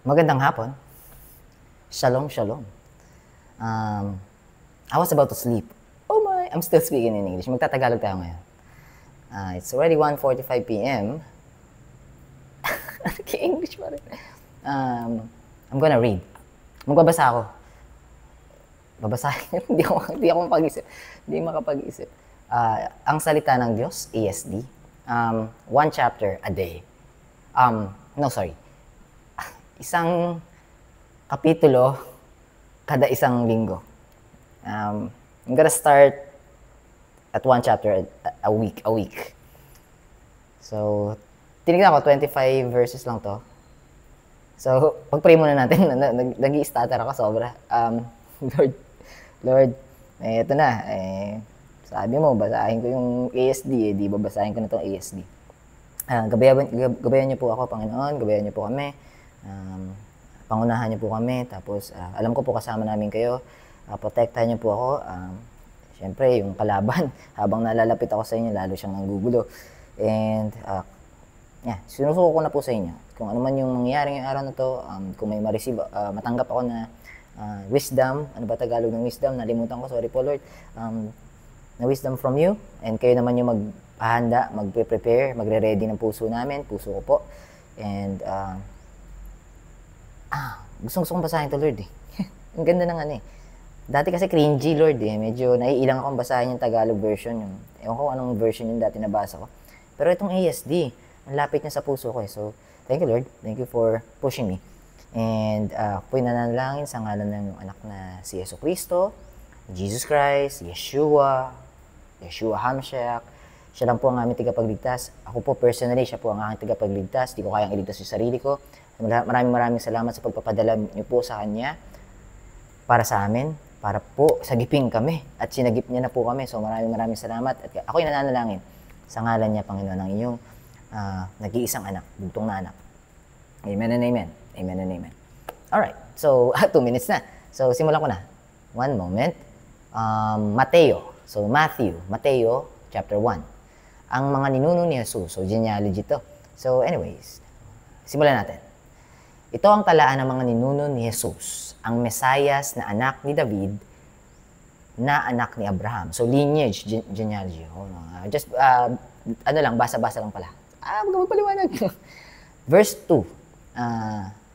Magandang hapon. Shalom, shalom. I was about to sleep. Oh my, I'm still speaking in English. Magtatagalog tayo ngayon. It's already 1:45 p.m. English pa rin. I'm gonna read. Magbabasa ako. Babasahin. Hindi ako mapag-isip. Hindi makapag-isip. Ang salita ng Diyos, ESD. One chapter a day. Isang kapitulo kada isang linggo. I'm gonna start at one chapter a week. So, tinignan ko, 25 verses lang to. So, pag-pray muna natin. Nag-i-stutter ako sobra. Lord, ito na. Sabi mo, basahin ko yung ASD. Di ba basahin ko na itong ASD. Gabayan niyo po ako, Panginoon. Gabayan niyo po kami. Pangunahan niyo po kami. Tapos, alam ko po kasama namin kayo. Protektahan niyo po ako. Siyempre, yung kalaban, habang nalalapit ako sa inyo, lalo siyang nanggugulo. And, sinusuko ko na po sa inyo. Kung ano man yung mangyayari ngayong araw na to, kung may matanggap ako na wisdom, ano ba Tagalog ng wisdom? Nalimutan ko, sorry po Lord. Na wisdom from you, and kayo naman yung maghahanda, magpe-prepare, magre-ready ng puso namin, puso ko po. And, gusto kong basahin to Lord eh. Ang ganda ng ano eh. Dati kasi cringy Lord eh, medyo naiilang akong basahin yung Tagalog version. Ewan ko anong version yung dati nabasa ko. Pero itong ASD, ang lapit niya sa puso ko eh. So, thank you Lord. Thank you for pushing me. And ako'y nananalangin sa ngalan ng anak na si Yesu Cristo, Jesus Christ, Yeshua Hamshak. Siya lang po ang aming tagapagligtas. Ako po personally, siya po ang aking tagapagligtas. Di ko kayang iligtas yung sarili ko. Maraming salamat sa pagpapadala niyo po sa Kanya para sa amin, para po sagipin kami. At sinagip niya na po kami. So maraming salamat. At ako'y nananalangin sa ngalan niya, Panginoon, ng inyong nag-iisang anak, bugtong na anak. Amen and amen. Amen and amen. Alright, so 2 minutes na. So simulan ko na. One moment. Mateo, chapter 1. Ang mga ninuno ni Jesus. So genealogy to. So anyways, simulan natin. Ito ang talaan ng mga ninuno ni Jesus, ang Mesayas na anak ni David, na anak ni Abraham. So lineage, genealogy. Basa-basa lang pala. Magpapaliwanag. Verse 2.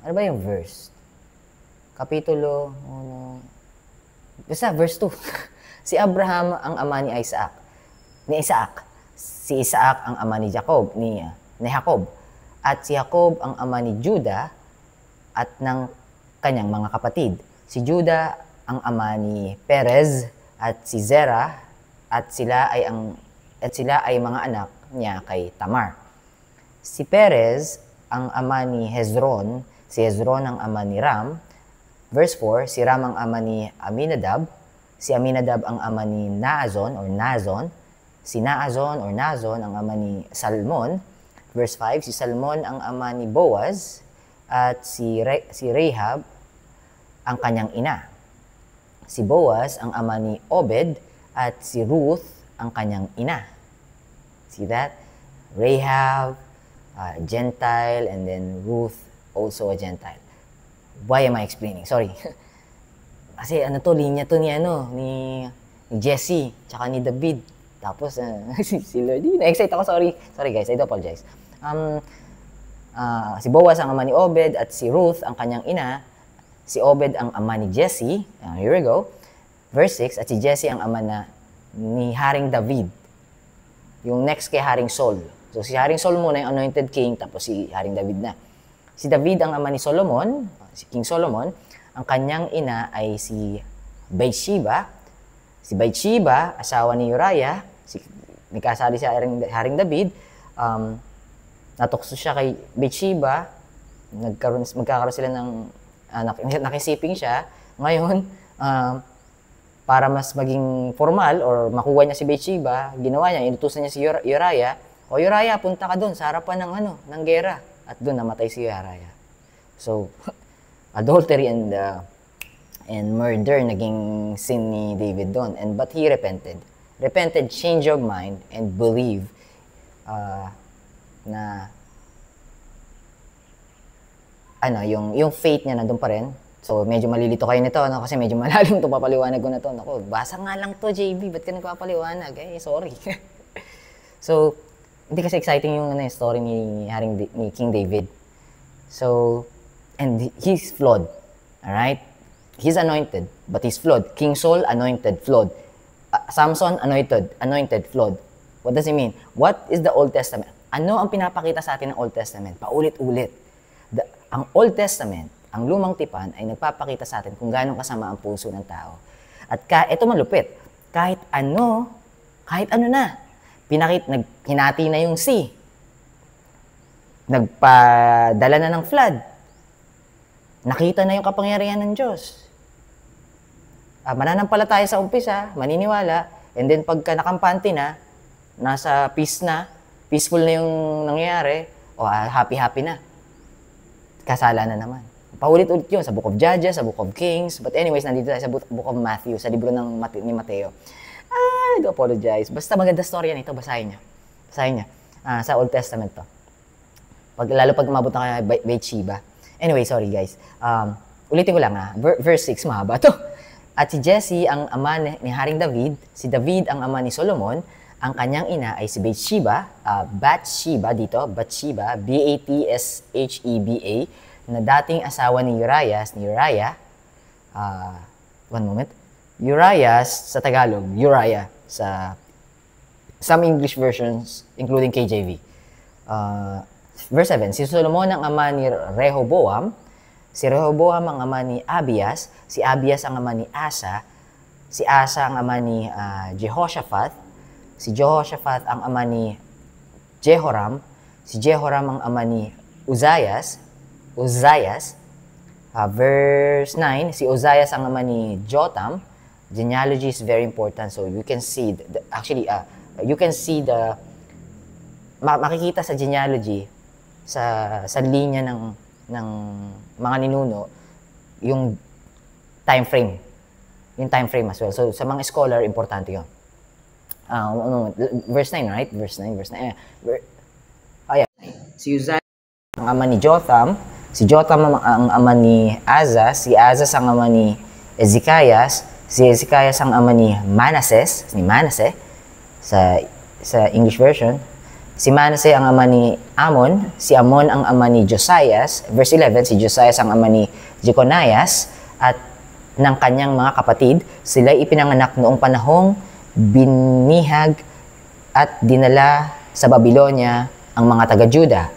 Ano ba yung verse? Kapitulo, basta verse 2. Si Abraham ang ama ni Isaac. Si Isaac ang ama ni Jacob, ni Jacob. At si Jacob ang ama ni Judah at ng kanyang mga kapatid. Si Judah ang ama ni Perez at si Zerah, at sila ay mga anak niya kay Tamar. Si Perez ang ama ni Hezron, si Hezron ang ama ni Ram. Verse 4, si Ram ang ama ni Aminadab, si Aminadab ang ama ni Naazon, si Naazon ang ama ni Salmon. Verse 5, si Salmon ang ama ni Boaz, at si Rahab ang kanyang ina. Si Boaz ang ama ni Obed, at si Ruth ang kanyang ina. See that? Rahab, Gentile, and then Ruth, also a Gentile. Why am I explaining? Sorry. Kasi linya to ni Jesse, tsaka ni David. Tapos, si Lord, na-excite ako, sorry. Sorry guys, I do apologize. Si Boaz ang ama ni Obed, at si Ruth ang kanyang ina. Si Obed ang ama ni Jesse. Here we go. Verse 6, at si Jesse ang ama ni Haring David. Yung next kay Haring Saul. So si Haring Saul muna yung anointed king, tapos si Haring David na. Si David ang ama ni Solomon, si King Solomon. Ang kanyang ina ay si Bathsheba. Si Bathsheba, asawa ni Uriah, may kasali si Haring David. Natukso siya kay Bathsheba, magkakaroon sila ng nakisiping siya. Ngayon, para mas maging formal or makuha niya si Bathsheba, ginawa niya, inutusan niya si Uriah. O Uriah, punta ka doon sa harapan ng gera. At doon namatay si Uriah. So, adultery and murder naging sin ni David doon. But he repented. Change of mind, and believe na yung faith niya nandun pa rin. So, medyo malilito kayo nito, no? Kasi medyo malalim ito, papaliwanag ko na to. Naku, basa nga lang to, JB. Ba't ka nagpapaliwanag? Sorry. So, hindi kasi exciting yung story ni King David. So, and he's flawed. Alright? He's anointed, but he's flawed. King Saul, anointed, flawed. Samson, anointed, flawed. What does it mean? What is the Old Testament? Ano ang pinapakita sa atin ng Old Testament? Paulit-ulit. Ang Old Testament, ang lumang tipan, ay nagpapakita sa atin kung gaano kasama ang puso ng tao. At ito malupit, kahit ano na, hinati na yung sea. Nagpadala na ng flood. Nakita na yung kapangyarihan ng Diyos. Mananampalataya sa umpisa, maniniwala, and then pagka nakampante na, nasa peaceful na yung nangyayari, happy na. Kasala na naman. Paulit-ulit yun sa Book of Judges, sa Book of Kings. But anyways, nandito tayo sa Book of Matthew, sa libro ni Mateo. I do apologize. Basta maganda story yan ito, basahin niyo. Sa Old Testament to. Lalo pag umabot na kayo Bathsheba. Anyway, sorry guys. Ulitin ko lang verse 6, mahaba to. At si Jesse ang ama ni Haring David, si David ang ama ni Solomon, ang kanyang ina ay si Bathsheba, Bathsheba, B-A-T-S-H-E-B-A, na dating asawa ni Urias, Urias sa Tagalog, Uriah sa some English versions, including KJV. Verse 7, si Solomon ang ama ni Rehoboam, si Rehoboam ang ama ni Abias, si Abias ang ama ni Asa, si Asa ang ama ni Jehoshaphat, si Jehoshaphat ang ama ni Jehoram, si Jehoram ang ama ni Uzzias. Verse 9, si Uzzias ang ama ni Jotham. Genealogy is very important, so you can see, makikita sa genealogy, sa linya ng mga ninuno, yung time frame as well. So, sa mga scholar, importante yun. Verse 9, right? Verse 9. Si Uzziah ang ama ni Jotham, si Jotham ang ama ni Asa, si Asa ang ama ni Ezekias, si Ezekias ang ama ni Manasseh sa English version. Si Manasseh ang ama ni Amon, si Amon ang ama ni Josias. Verse 11, si Josias ang ama ni Jeconias at ng kanyang mga kapatid. Sila ipinanganak noong panahong binihag at dinala sa Babylonia ang mga taga-Juda.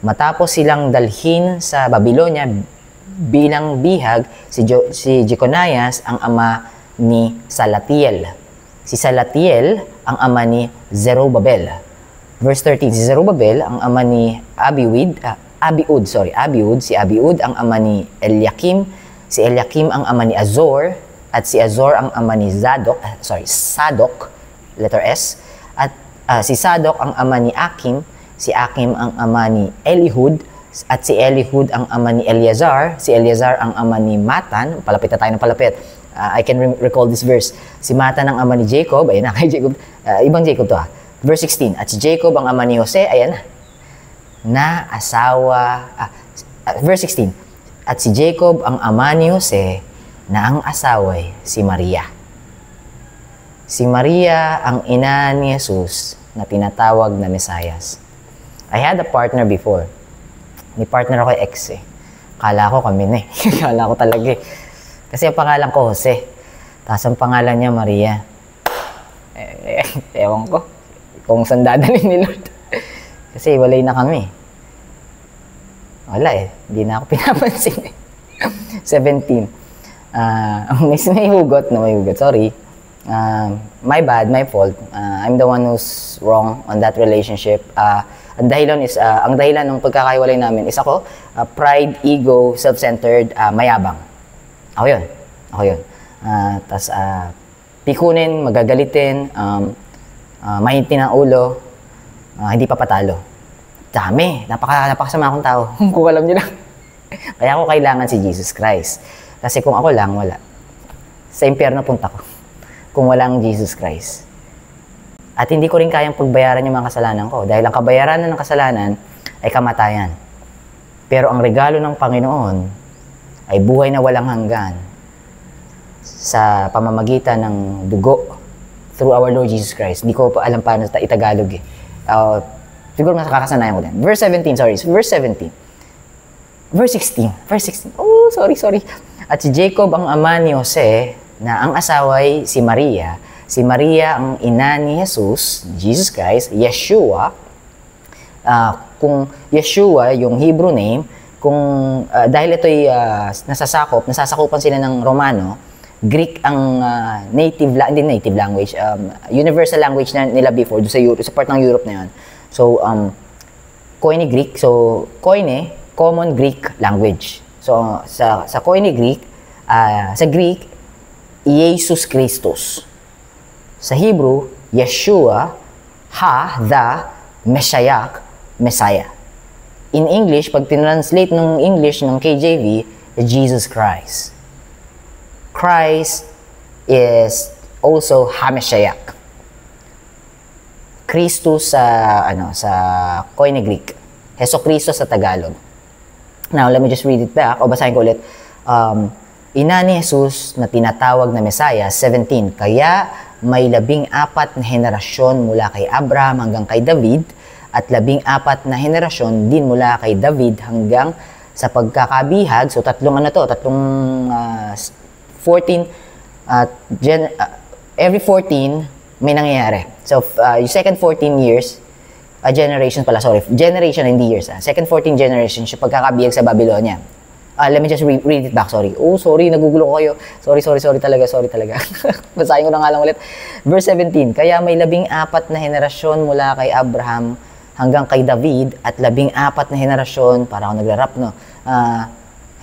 Matapos silang dalhin sa Babylonia bilang bihag, si Jeconias ang ama ni Salatiel. Si Salatiel ang ama ni Zerubbabel. Verse 13, si Zerubbabel ang ama ni Abiud. Si Abiud ang ama ni Eliakim. Si Eliakim ang ama ni Azor. At si Azor ang ama ni Sadok, letter S. At si Sadok ang ama ni Akim. Si Akim ang ama ni Elihud. At si Elihud ang ama ni Eleazar. Si Eleazar ang ama ni Matan. Palapit na tayo ng palapit. I can recall this verse. Si Matan ang ama ni Jacob. Ayun na, kay Jacob. Ibang Jacob to Verse 16. At si Jacob ang ama ni Jose. Ayan na. Verse 16. At si Jacob ang ama ni Jose na ang asaway si Maria. Si Maria ang ina ni Jesus na tinatawag na Mesayas. I had a partner before. May partner ako ex Kala ko kami na Kala ko talaga Kasi ang pangalan ko Jose. Tapos ang pangalan niya Maria. Ewan ko kung saan dadalhin ni Lord. Kasi walay na kami. Wala Hindi na ako pinapansin 17. May hugot. Sorry. My bad, my fault. I'm the one who's wrong on that relationship. Ang dahilan ng pagkakahiwalay namin is ako, pride, ego, self-centered, mayabang. Ako yun. Tapos, pikunin, magagalitin, mahintin ang ulo, hindi pa patalo. Dami. Napakasama akong tao. Kung alam niyo lang. Kaya ako kailangan si Jesus Christ. Kasi kung ako lang, wala. Sa impyerno punta ko. Kung walang Jesus Christ. At hindi ko rin kayang pagbayaran yung mga kasalanan ko. Dahil ang kabayaran ng kasalanan ay kamatayan. Pero ang regalo ng Panginoon ay buhay na walang hanggan sa pamamagitan ng dugo through our Lord Jesus Christ. Di ko pa alam paano itagalog eh. Siguro mas kakasanayan ko din. Verse 17. Verse 16. Oh, sorry. At si Jacob ang ama ni Jose, na ang asawa ay si Maria. Si Maria ang ina ni Jesus, Jesus Christ, Yeshua. Kung Yeshua, yung Hebrew name, dahil ito'y nasasakupan sila ng Romano, Greek ang native language, universal language na nila before, sa part ng Europe na yun. So, Koine Greek, common Greek language. So, sa Koine Greek, sa Greek, Jesus Christus. Sa Hebrew, Yeshua, Messiah. In English, pag tinranslate ng English ng KJV, Jesus Christ. Christ is also HaMashiach. Christus sa Koine Greek. Heso Kristo sa Tagalog. Now, let me just read it back. O basahin ko ulit. Ina ni Jesus na tinatawag na Messiah, 17. Kaya may 14 na henerasyon mula kay Abraham hanggang kay David at 14 na henerasyon din mula kay David hanggang sa pagkakabihag. So, tatlong 14, every 14 may nangyayari. So, yung second 14 years, generation, hindi years. Second 14 generation, yung pagkakabihag sa Babylonia. Let me just read it back, sorry. Oh, sorry, nagugulo ko kayo. Sorry talaga. Basahin ko na nga lang ulit. Verse 17, kaya may 14 na henerasyon mula kay Abraham hanggang kay David at 14 na henerasyon, para ako nagra-rap, no?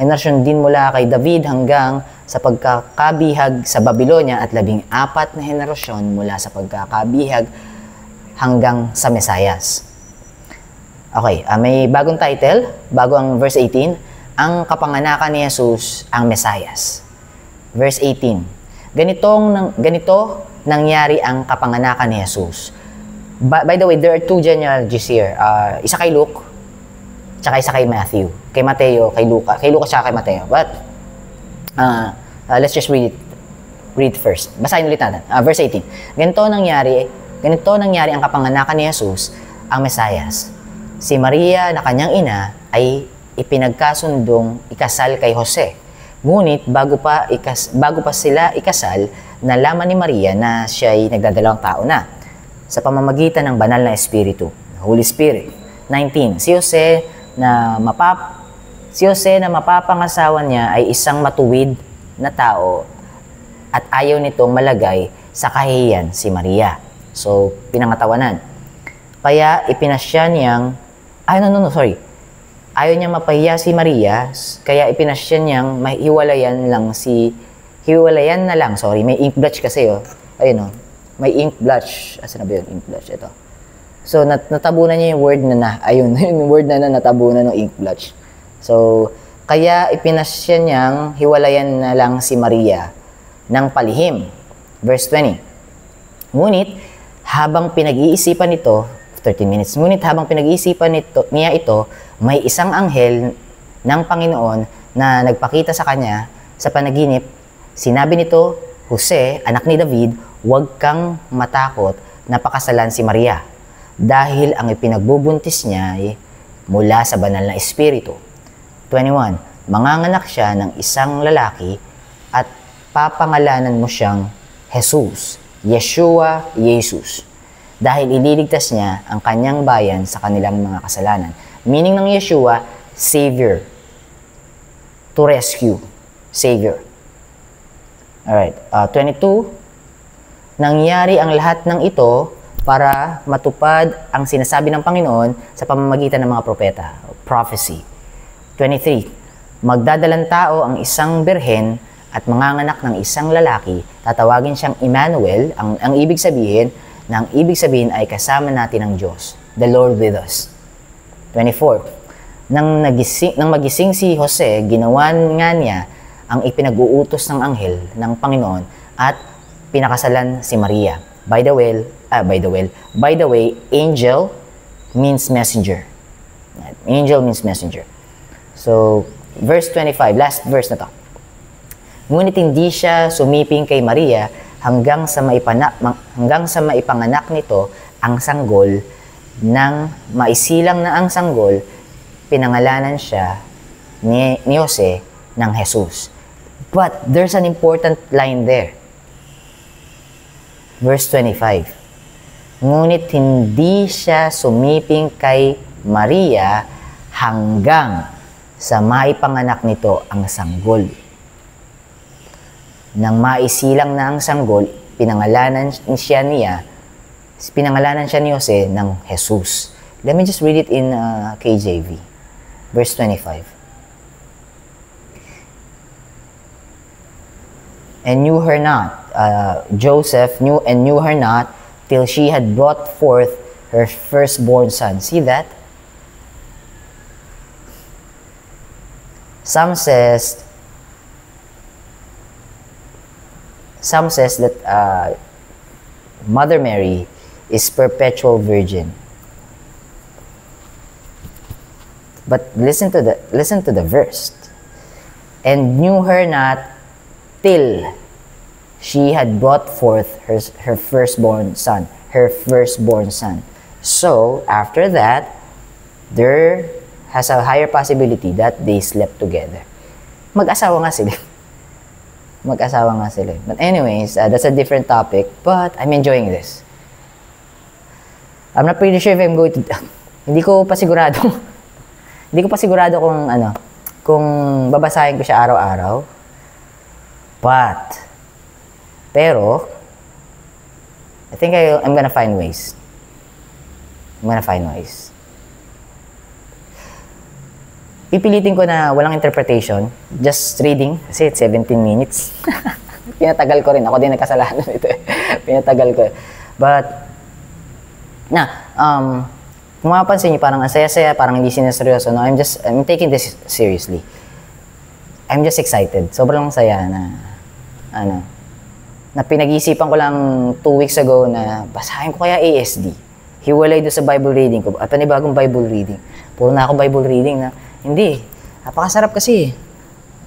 Henerasyon din mula kay David hanggang sa pagkakabihag sa Babylonia at 14 na henerasyon mula sa pagkakabihag hanggang sa Mesayas. Okay, may bagong title, bago ang verse 18, ang kapanganakan ni Jesus ang Mesayas. Verse 18, ganito nangyari ang kapanganakan ni Jesus. By the way, there are two genealogies here. Isa kay Luke, tsaka isa kay Matthew. Kay Mateo, kay Luca. Kay Luca tsaka kay Mateo. But, let's just read it first. Basahin ulit natin. Verse 18. Ganito nangyari ang kapanganakan ni Jesus, ang Mesayas. Si Maria na kanyang ina ay ipinagkasundong ikasal kay Jose. Ngunit bago pa sila ikasal, nalaman ni Maria na siya ay nagdadalawang tao na sa pamamagitan ng banal na Espiritu, Holy Spirit. 19. Si Jose na mapapangasawa niya ay isang matuwid na tao at ayaw nitong malagay sa kahihiyan si Maria. So, pinangatawanan. Kaya ipinasya niyang, ayaw niyang mapahiya si Maria, kaya ipinasya niyang hiwalayan na lang, may ink blotch kasi, ayun, may ink blotch. Asan na ba yun? Ink blotch, ito. So, natabunan niya yung word yung word na natabunan ng ink blotch. So, kaya ipinasya niyang hiwalayan na lang si Maria ng palihim. Verse 20. Ngunit, habang pinag-iisipan nito, 13 minutes, niya ito, may isang anghel ng Panginoon na nagpakita sa kanya sa panaginip. Sinabi nito, Jose, anak ni David, huwag kang matakot na pakasalan si Maria dahil ang ipinagbubuntis niya ay mula sa banal na Espiritu. 21. Manganganak siya ng isang lalaki at papangalanan mo siyang Jesus, Yeshua, Jesus, dahil ililigtas niya ang kanyang bayan sa kanilang mga kasalanan. Meaning ng Yeshua, Savior. To rescue. Savior. Alright. 22. Nangyari ang lahat ng ito para matupad ang sinasabi ng Panginoon sa pamamagitan ng mga propeta. Prophecy. 23. Magdadalang tao ang isang birhen at manganganak ng isang lalaki. Tatawagin siyang Emmanuel. Ang ibig sabihin ay kasama natin ang Diyos. The Lord with us. 24. Nang magising si Jose, ginawan nga niya ang ipinag-uutos ng anghel ng Panginoon at pinakasalan si Maria. By the way, angel means messenger. Angel means messenger. So, verse 25, last verse na to. Ngunit hindi siya sumiping kay Maria hanggang sa maipanganak nito ang sanggol. Nang maisilang na ang sanggol, pinangalanan siya ni Jose ng Jesus. But there's an important line there. Verse 25. Ngunit hindi siya sumiping kay Maria hanggang sa maipanganak nito ang sanggol. Nang maisilang na ang sanggol, pinangalanan siya ni Jose ng Jesus. Let me just read it in KJV. Verse 25. And knew her not, Joseph knew her not, till she had brought forth her firstborn son. See that? Some says that Mother Mary is perpetual virgin. But listen to the verse. And knew her not till she had brought forth her firstborn son. So, after that, there has a higher possibility that they slept together. Mag-asawa nga sila. But anyways, that's a different topic, but I'm enjoying this. I'm not pretty sure if I'm going to... Hindi ko pa sigurado kung babasahin ko siya araw-araw. Pero, I think I'm gonna find ways. Pipilitin ko na walang interpretation, just reading, kasi it's 17 minutes. Pinatagal ko rin, ako din nagkasalanan ito. Pinatagal ko. But, kung mapapansin niyo, parang ang saya-saya, parang hindi sinaseryoso. No, I'm taking this seriously. I'm just excited. Sobrang saya na pinag-iisipan ko lang 2 weeks ago na basahin ko kaya ASD. Hiwalay doon sa Bible reading ko. At panibagong Bible reading. Puro na ako Bible reading na, hindi. Napakasarap kasi.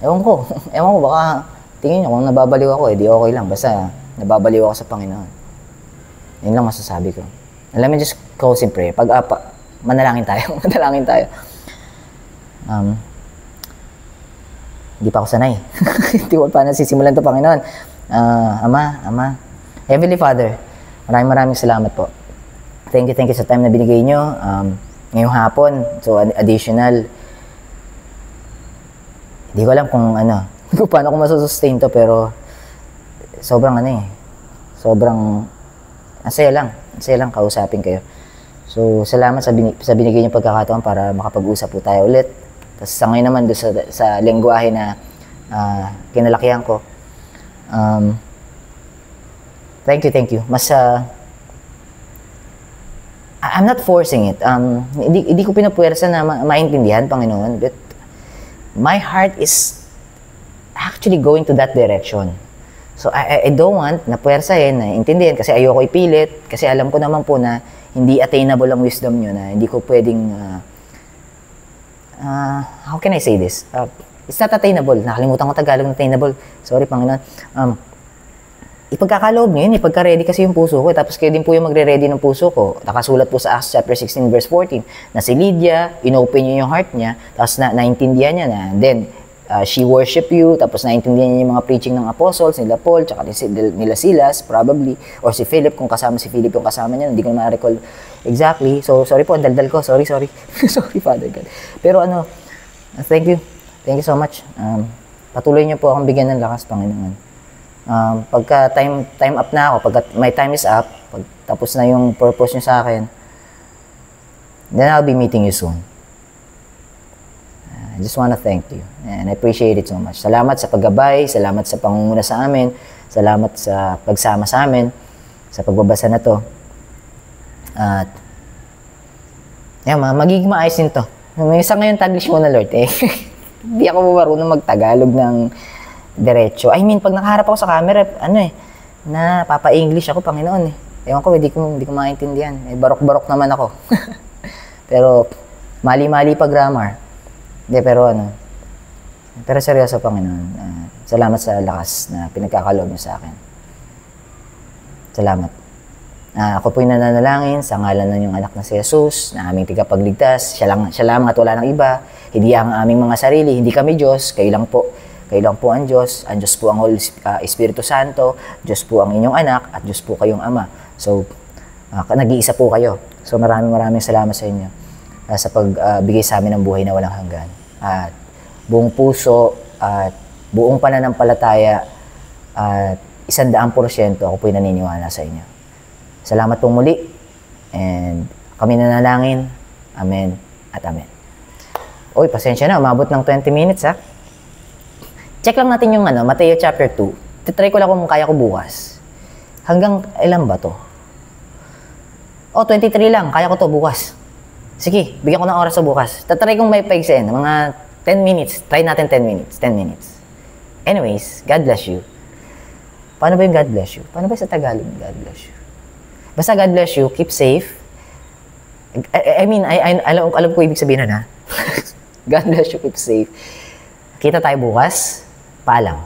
Ewan ko, baka tingin niyo kung nababaliw ako, di okay lang. Basta nababaliw ako sa Panginoon. Yun lang masasabi ko. Let me just close in prayer. Manalangin tayo. Hindi pa ako sanay. Hindi ko pa nasisimulan to, Panginoon. Ama. Heavenly Father, maraming salamat po. Thank you sa time na binigay nyo. Ngayong hapon, so additional. Hindi ko alam kung paano ko masusustain to, pero sobrang asaya lang kausapin kayo. So, salamat sa binigay niyong pagkakataon para makapag-usap po tayo ulit. Tapos sa ngayon naman doon sa lengguwahe na kinalakihan ko. Thank you. I'm not forcing it. Hindi ko pinapuwersa na maintindihan, Panginoon. But my heart is actually going to that direction. So, I don't want na puwersahin, na intindihan, kasi ayoko ipilit, kasi alam ko naman po na hindi attainable ang wisdom nyo, na hindi ko pwedeng, how can I say this? It's not attainable. Nakalimutan ko Tagalog ng attainable. Sorry, Panginoon. Ipagkakaloob nyo yun, ipagka-ready kasi yung puso ko, tapos kayo din po yung magre-ready ng puso ko. Nakasulat po sa Acts chapter 16 verse 14, na si Lydia, inopen nyo yung heart niya, tapos naintindihan niya na, then, she worship you, tapos naintindihan niya yung mga preaching ng apostles, nila Paul, tsaka nila Silas, probably, or si Philip, kung kasama si Philip yung kasama niya, hindi ko na ma-recall exactly. So, sorry po, ang daldal ko, sorry. Sorry, Father God. Pero thank you so much. Patuloy niyo po akong bigyan ng lakas, Panginoon. Pagka time up na ako, pagka my time is up, pag tapos na yung purpose niyo sa akin, then I'll be meeting you soon. I just want to thank you and I appreciate it so much. Salamat sa paggabay, salamat sa pangunguna sa amin, salamat sa pagsama sa amin sa pagbabasa na to. At magiging maayos din to. Sa ngayon, Taglish mo na, Lord. Hindi ako marunong magtagalog ng diretso. I mean, pag nakaharap ako sa camera, na papa-English ako, Panginoon. Ewan ko, hindi ko maintindihan. Barok-barok naman ako. Pero, mali-mali pa grammar. Hindi, pero seryoso, Panginoon. Salamat sa lakas na pinagkakaloob niyo sa akin. Salamat. Ako po'y nananalangin sa ngalan ng iyong anak na si Jesus, na aming tigapagligtas. Siya lamang at wala ng iba. Hindi ang aming mga sarili, hindi kami Diyos, kayo lang po. Kayo lang po ang Diyos. Ang Diyos po ang Holy Espiritu Santo. Diyos po ang inyong anak at Diyos po kayong Ama. So, nag-iisa po kayo. So, maraming salamat sa inyo sa pagbigay sa amin ng buhay na walang hanggan. At buong puso at buong pananampalataya at 100% ako po'y naniniwala sa inyo. Salamat pong muli, and kami nanalangin. Amen at amen. Uy, pasensya na, umabot ng 20 minutes ha. Check lang natin yung Mateo chapter 2. Titry ko lang kung kaya ko bukas. Hanggang ilan ba to? 23 lang, kaya ko to bukas. Sige, bigyan ko ng oras sa bukas. Tatry kong may paigsin, mga 10 minutes. Try natin 10 minutes, 10 minutes. Anyways, God bless you. Paano ba yung God bless you? Paano ba sa Tagalog God bless you? Basta God bless you, keep safe. Alam ko ibig sabihin na. God bless you, keep safe. Kita tayo bukas. Paalam.